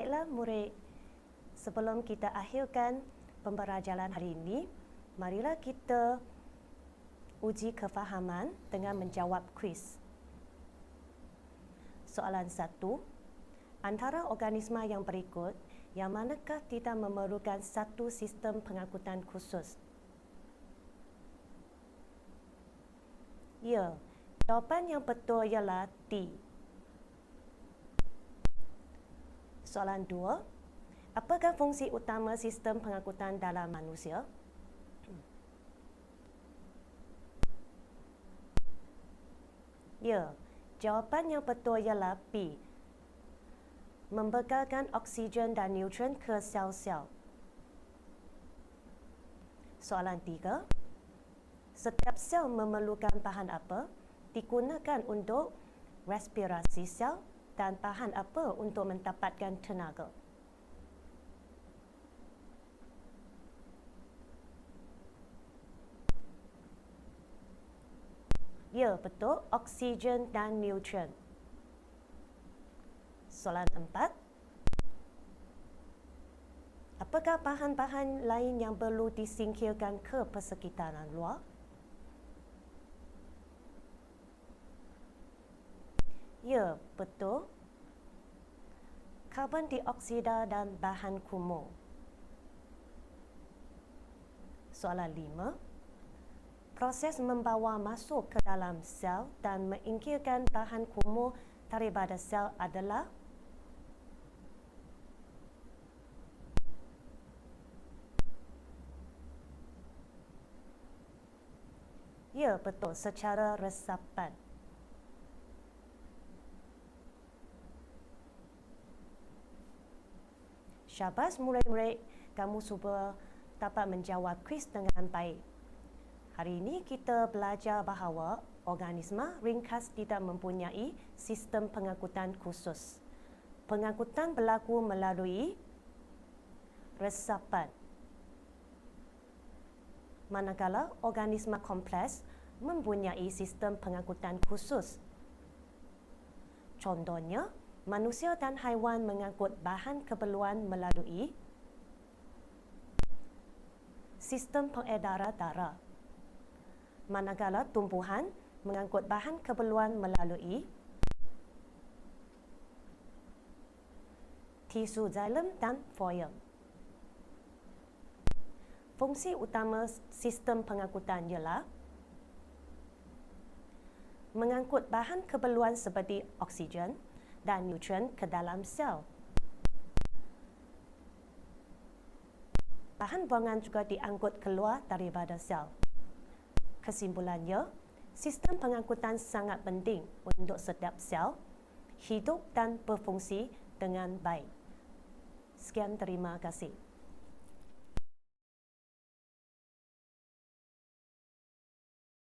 Baiklah murid, sebelum kita akhirkan pembelajaran hari ini, marilah kita uji kefahaman dengan menjawab kuis. Soalan 1. Antara organisma yang berikut, yang manakah tidak memerlukan satu sistem pengangkutan khusus? Ya, jawapan yang betul ialah T. Soalan 2. Apakah fungsi utama sistem pengangkutan dalam manusia? Ya, jawapan yang betul ialah B. Membekalkan oksigen dan neutron ke sel-sel. Soalan 3. Setiap sel memerlukan bahan apa digunakan untuk respirasi sel dan bahan apa untuk mendapatkan tenaga? Ya, betul, oksigen dan neutron. Soalan 4. Apakah bahan-bahan lain yang perlu disingkirkan ke persekitaran luar? Ya, betul. Karbon dioksida dan bahan kumuh. Soalan 5. Proses membawa masuk ke dalam sel dan menyingkirkan bahan kumuh daripada sel adalah? Ya, betul, secara resapan. Syabas murid-murid, kamu cuba dapat menjawab kuis dengan baik. Hari ini kita belajar bahawa organisma ringkas tidak mempunyai sistem pengangkutan khusus. Pengangkutan berlaku melalui resapan. Manakala organisma kompleks mempunyai sistem pengangkutan khusus. Contohnya, manusia dan haiwan mengangkut bahan keperluan melalui sistem pengedaran darah. Manakala tumbuhan mengangkut bahan keperluan melalui tisu xilem dan foil. Fungsi utama sistem pengangkutan ialah mengangkut bahan keperluan seperti oksigen dan neutron ke dalam sel. Bahan buangan juga diangkut keluar daripada sel. Kesimpulannya, sistem pengangkutan sangat penting untuk setiap sel hidup dan berfungsi dengan baik. Sekian, terima kasih.